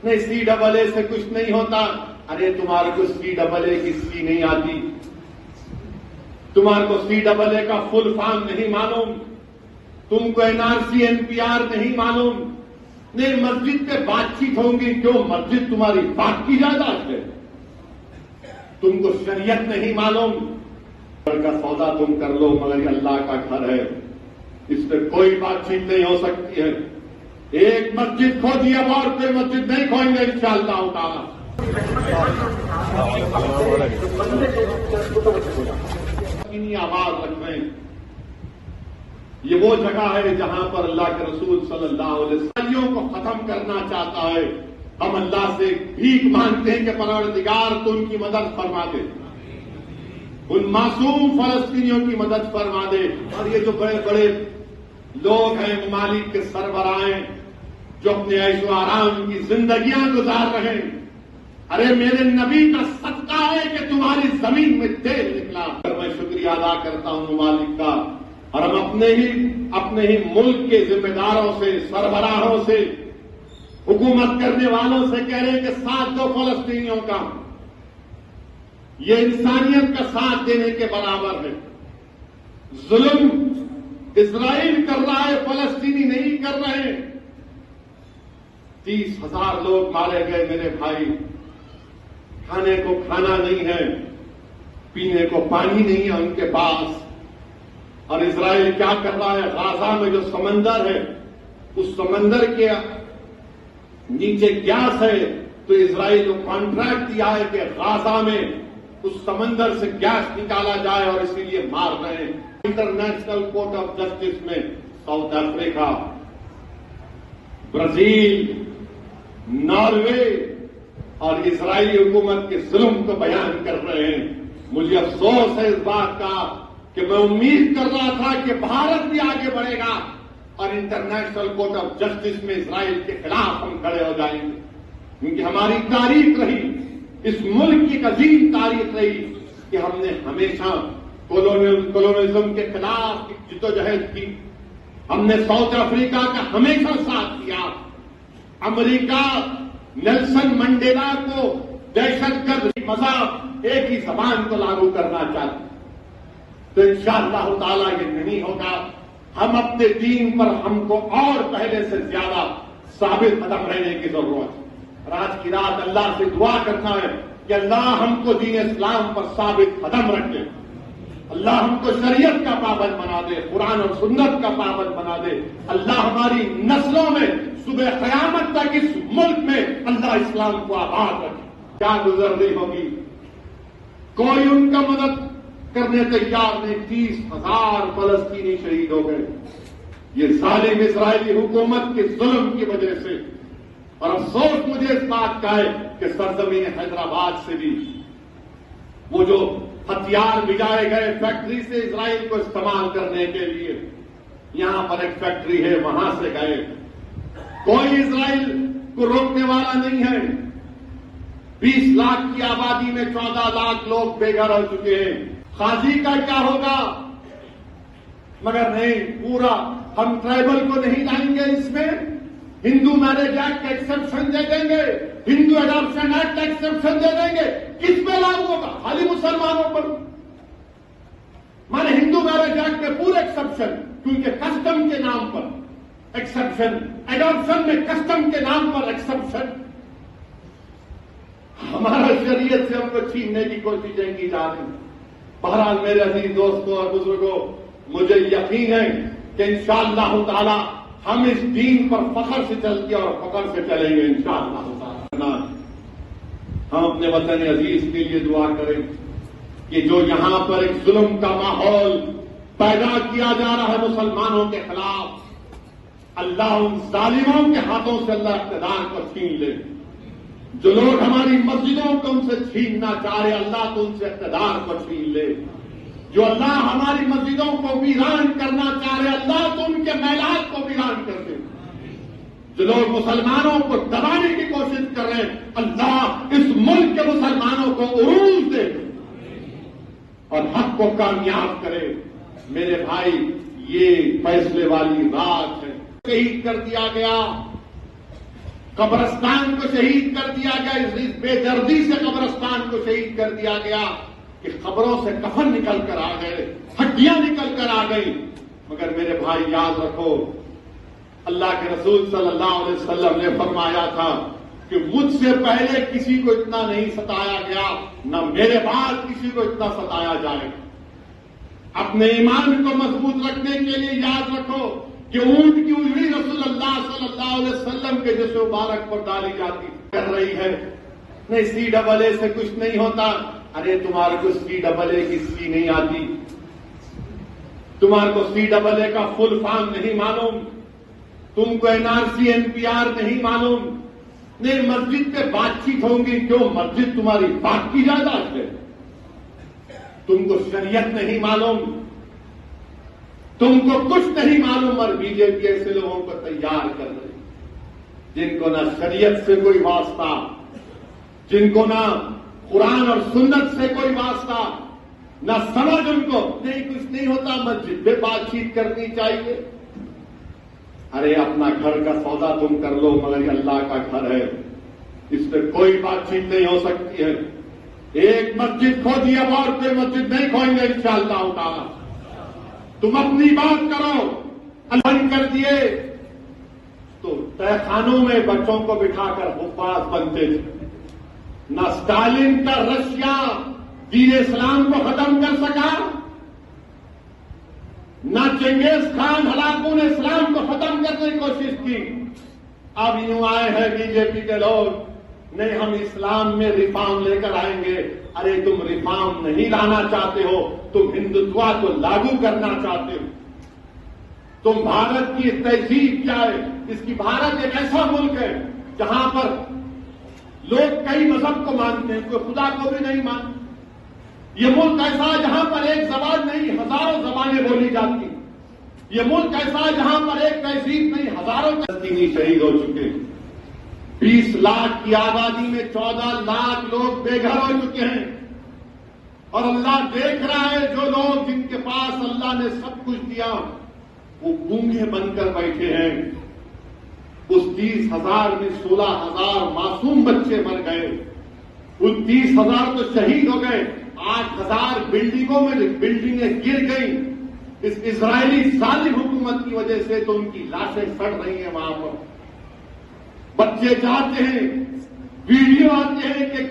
نہیں سی double A سے کچھ نہیں ہوتا. ارے تمہارے کو سی ڈبل اے کی سی نہیں آتی, تمہارے کو سی ڈبل اے کا فل فارم نہیں معلوم, تم کو N R C N P R نہیں معلوم. نہیں مسجد پہ بات چیت ہوں گی, کیوں مسجد تمہاری بات کی جائیداد ہے. تم کو شریعت نہیں معلوم. گھر کا سودا تم کر لو مگر یہ اللہ کا گھر ہے, اس پہ کوئی بات چیت نہیں ہو سکتی ہے. ایک مسجد کھو دی, اب اور کوئی مسجد نہیں کھوئیں گے انشاءاللہ تعالی. آواز رکھ رہے ہیں. یہ وہ جگہ ہے جہاں پر اللہ کے رسول صلی اللہ علیہ وسلم کو ختم کرنا چاہتا ہے. ہم اللہ سے بھیک مانگتے ہیں کہ پروردگار تو ان کی مدد فرما دے, ان معصوم فلسطینیوں کی مدد فرما دے. اور یہ جو بڑے بڑے لوگ ہیں, ممالک کے سربراہ ہیں, جو اپنے عیش و آرام کی زندگیاں گزار رہے ہیں, ارے میرے نبی کا صدقہ ہے کہ تمہاری زمین میں تیل نکلا. میں شکریہ ادا کرتا ہوں ممالک کا, اور ہم اپنے ہی ملک کے ذمہ داروں سے, سربراہوں سے, حکومت کرنے والوں سے کہہ رہے ہیں کہ ساتھ دو فلسطینیوں کا. یہ انسانیت کا ساتھ دینے کے برابر ہے. ظلم اسرائیل کر رہا ہے, فلسطینی نہیں کر رہے. 30,000 لوگ مارے گئے میرے بھائی. کھانے کو کھانا نہیں ہے, پینے کو پانی نہیں ہے ان کے پاس. اور اسرائیل کیا کر رہا ہے؟ غازہ میں جو سمندر ہے, اس سمندر کے نیچے گیس ہے, تو اسرائیل کو کانٹریکٹ دیا ہے کہ غازہ میں اس سمندر سے گیس نکالا جائے, اور اسی لیے مار رہے ہیں. انٹرنیشنل کورٹ آف جسٹس میں ساؤتھ افریقہ, برازیل, ناروے اور اسرائیلی حکومت کے ظلم کو بیان کر رہے ہیں. مجھے افسوس ہے اس بات کا کہ میں امید کر رہا تھا کہ بھارت بھی آگے بڑھے گا اور انٹرنیشنل کورٹ آف جسٹس میں اسرائیل کے خلاف ہم کھڑے ہو جائیں گے. کیونکہ ہماری تاریخ رہی, اس ملک کی عظیم تاریخ رہی کہ ہم نے ہمیشہ کولونیلزم کے خلاف جدوجہد کی. ہم نے ساؤتھ افریقہ کا ہمیشہ ساتھ دیا. امریکہ نیلسن منڈیلا کو دہشت گرد مذہب ایک ہی زبان کو لاگو کرنا چاہتے, تو انشاءاللہ تعالیٰ یہ نہیں ہوگا. ہم اپنے دین پر ہم کو اور پہلے سے زیادہ ثابت قدم رہنے کی ضرورت ہے. اور آج کی رات اللہ سے دعا کرنا ہے کہ اللہ ہم کو دین اسلام پر ثابت قدم رکھے, اللہ ہم کو شریعت کا پابند بنا دے, قرآن اور سنت کا پابند بنا دے. اللہ ہماری نسلوں میں صبح قیامت تک اس ملک میں اللہ اسلام کو آباد رکھے. کیا گزرنی ہوگی, کوئی ان کا مدد کرنے تیار نہیں. 30,000 فلسطینی شہید ہو گئے یہ ظالم اسرائیلی حکومت کے ظلم کی وجہ سے. اور افسوس مجھے اس بات کا ہے کہ سرزمین حیدرآباد سے بھی وہ جو ہتھیار بھجائے گئے فیکٹری سے اسرائیل کو استعمال کرنے کے لیے, یہاں پر ایک فیکٹری ہے وہاں سے گئے. کوئی اسرائیل کو روکنے والا نہیں ہے. 20 لاکھ کی آبادی میں 14 لاکھ لوگ بے گھر ہو چکے ہیں. قاضی کا کیا ہوگا؟ مگر نہیں, پورا ہم ٹرائبل کو نہیں لائیں گے اس میں. ہندو میرج ایکٹ کا ایکسپشن دے دیں گے, ہندو اڈاپشن ایکٹ کا ایکسپشن دے دیں گے. کس پہ لاگو ہوگا؟ خالی مسلمانوں پر. مانے ہندو میرج ایکٹ میں پورا ایکسپشن, کیونکہ کسٹم کے نام پر ایکسپشن, اڈاپشن میں کسٹم کے نام پر ایکسپشن. ہمارا شریعت سے ہم کو چھیننے کی کوششیں کی جا رہی. بہرحال میرے عزیز دوستوں اور بزرگوں, مجھے یقین ہے کہ انشاءاللہ تعالی ہم اس دین پر فخر سے چلتے اور فخر سے چلیں گے انشاءاللہ تعالی. ہم اپنے وطن عزیز کے لیے دعا کریں کہ جو یہاں پر ایک ظلم کا ماحول پیدا کیا جا رہا ہے مسلمانوں کے خلاف, اللہ ان ظالموں کے ہاتھوں سے اللہ اقتدار کو چھین لے. جو لوگ ہماری مسجدوں کو ان سے چھیننا چاہ رہے, اللہ تو ان سے اقتدار کو چھین لے. جو اللہ ہماری مسجدوں کو ویران کرنا چاہ رہے, اللہ تو ان کے میلات کو ویران کر دے. جو لوگ مسلمانوں کو دبانے کی کوشش کر رہے ہیں, اللہ اس ملک کے مسلمانوں کو عروج دے اور حق کو کامیاب کرے. میرے بھائی, یہ فیصلے والی رات ہے. شہید کر دیا گیا قبرستان کو شہید کر دیا گیا، اس بے دردی سے قبرستان کو شہید کر دیا گیا کہ قبروں سے کفن نکل کر آ گئے، ہڈیاں نکل کر آ گئی۔ مگر میرے بھائی یاد رکھو، اللہ کے رسول صلی اللہ علیہ وسلم نے فرمایا تھا کہ مجھ سے پہلے کسی کو اتنا نہیں ستایا گیا، نہ میرے بعد کسی کو اتنا ستایا جائے گا۔ اپنے ایمان کو مضبوط رکھنے کے لیے یاد رکھو کہ اونٹ کی انگلی رسول اللہ صلی اللہ علیہ وسلم کے جسم مبارک پر ڈالی جاتی کر رہی ہے۔ نہیں سی ڈبل اے سے کچھ نہیں ہوتا۔ ارے تمہارے کو سی ڈبل اے کی سی نہیں آتی، تمہارے کو سی ڈبل اے کا فل فارم نہیں معلوم، تم کو N R C N P R نہیں معلوم۔ نہیں مسجد پہ بات چیت ہوں گی، کیوں؟ مسجد تمہاری بات کی جائیداد ہے۔ تم کو شریعت نہیں معلوم، تم کو کچھ نہیں معلوم، اور بی جے پی ایسے لوگوں کو تیار کر رہی جن کو نہ شریعت سے کوئی واسطہ، جن کو نہ قرآن اور سنت سے کوئی واسطہ، نہ سمجھ ان کو نہیں، کچھ نہیں ہوتا، مسجد پہ بات چیت کرنی چاہیے۔ ارے اپنا گھر کا سودا تم کر لو، مگر یہ اللہ کا گھر ہے، اس پہ کوئی بات چیت نہیں ہو سکتی ہے۔ ایک مسجد کھو دی، اب اور کوئی مسجد نہیں کھوئیں گے انشاءاللہ تعالی۔ تم اپنی بات کرو، اللہ کر دیے تو تہ خانوں میں بچوں کو بٹھا کر حفاظ بنتے تھے۔ نہ اسٹالن کا رشیا دین اسلام کو ختم کر سکا، نہ چنگیز خان ہلاکوں نے اسلام کو ختم کرنے کی کوشش کی۔ اب یوں آئے ہیں بی جے پی کے لوگ، نہیں ہم اسلام میں ریفارم لے کر آئیں گے۔ ارے تم ریفارم نہیں لانا چاہتے ہو، تم ہندوتوا کو لاگو کرنا چاہتے ہو۔ تم بھارت کی تہذیب کیا ہے؟ اس کی بھارت ایک ایسا ملک ہے جہاں پر لوگ کئی مذہب کو مانتے ہیں، کوئی خدا کو بھی نہیں مانتے۔ یہ ملک ایسا ہے جہاں پر ایک زبان نہیں، ہزاروں زبانیں بولی جاتی۔ یہ ملک ایسا ہے جہاں پر ایک تہذیب نہیں، ہزاروں فلسطینی شہید ہو چکے۔ 20 لاکھ کی آبادی میں 14 لاکھ لوگ بے گھر ہو چکے ہیں، اور اللہ دیکھ رہا ہے جو لوگ جن کے پاس اللہ نے سب کچھ دیا وہ گونگے بن کر بیٹھے ہیں۔ اس 30,000 میں 16,000 معصوم بچے مر گئے، ان 30,000 تو شہید ہو گئے، 8,000 بلڈنگوں میں بلڈنگیں گر گئیں اس اسرائیلی ظالم حکومت کی وجہ سے، تو ان کی لاشیں سڑ رہی ہیں وہاں پر۔ بچے جاتے ہیں، ویڈیو آتے ہیں کہ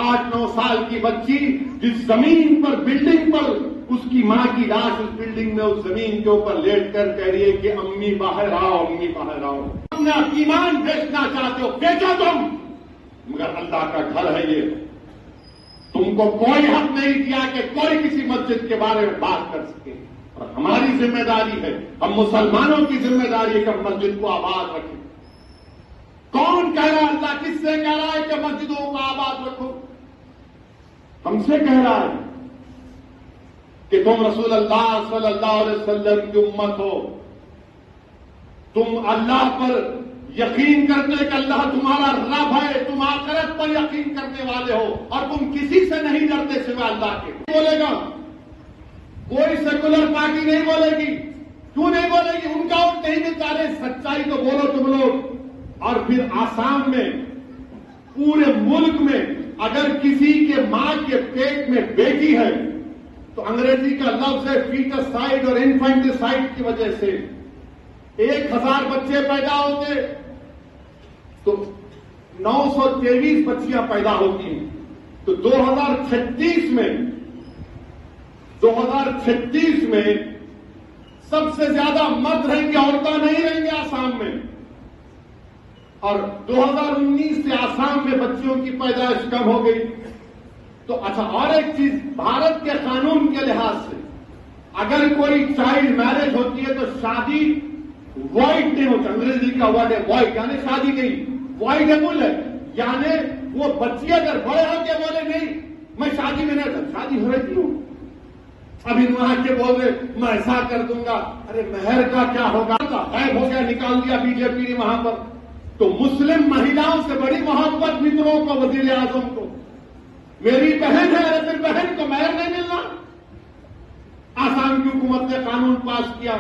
8-9 سال کی بچی جس زمین پر بلڈنگ پر اس کی ماں کی لاش اس بلڈنگ میں اس زمین کے اوپر لیٹ کر کہہ رہی ہے کہ امی باہر آؤ، امی باہر آؤ۔ اپنا ایمان بیچنا چاہتے ہو، بیچو تم، مگر اللہ کا گھر ہے یہ۔ تم کو کوئی حق نہیں دیا کہ کوئی کسی مسجد کے بارے میں بات کر سکے، اور ہماری ذمہ داری ہے، ہم مسلمانوں کی ذمہ داری ہے کہ ہم مسجد کو آباد رکھیں۔ کون کہہ رہا ہے؟ اللہ کس سے کہہ رہا ہے کہ مسجدوں کو آباد رکھو؟ ہم سے کہہ رہا ہے کہ تم رسول اللہ صلی اللہ علیہ وسلم کی امت ہو، تم اللہ پر یقین کرتے کہ اللہ تمہارا رب ہے، تم آخرت پر یقین کرنے والے ہو، اور تم کسی سے نہیں ڈرتے سوائے اللہ کے۔ بولے گا کوئی سیکولر پارٹی نہیں بولے گی، کیوں نہیں بولے گی؟ ان کا ووٹ نہیں ملتا۔ رہے سچائی تو بولو تم لوگ۔ اور پھر آسام میں، پورے ملک میں اگر کسی کے ماں کے پیٹ میں بیٹی ہے تو انگریزی کا لفظ ہے فیٹاسائڈ اور انفینٹیسائڈ کی وجہ سے 1000 بچے پیدا ہوتے تو 923 بچیاں پیدا ہوتی ہیں۔ تو 2036 میں سب سے زیادہ مرد رہیں گے، عورتیں نہیں رہیں گے آسام میں۔ اور 2019 سے آسام میں بچیوں کی پیدائش کم ہو گئی۔ تو اچھا، اور ایک چیز، بھارت کے قانون کے لحاظ سے اگر کوئی چائلڈ میرج ہوتی ہے تو شادی وائڈ نہیں ہوتی۔ انگریزی کا ورڈ ہے وائڈ، یعنی شادی نہیں، وائڈیبل ہے، یعنی وہ بچی اگر بڑے ہو کے بولے نہیں میں شادی میں نہیں، شادی ہو رہی ہوں، ابھی وہاں کے بول رہے میں ایسا کر دوں گا، ارے مہر کا کیا ہوگا، غائب ہو گیا، نکال دیا بی جے پی نے وہاں پر۔ تو مسلم مہیلاؤں سے بڑی محبت متروں کو، وزیر اعظم کو، میری بہن ہے، ارے پھر بہن کو مہر نہیں ملنا۔ آسام کی حکومت نے قانون پاس کیا،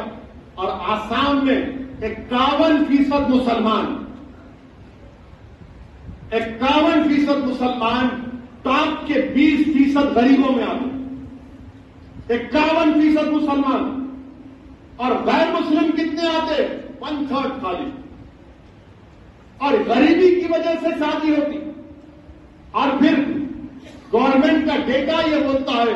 اور آسام میں 51% مسلمان، 51% مسلمان ٹاپ کے 20% غریبوں میں آتے، 51% مسلمان، اور غیر مسلم کتنے آتے؟ 1/3 خالی. اور غریبی کی وجہ سے شادی ہوتی. اور پھر گورنمنٹ کا ڈیٹا یہ بولتا ہے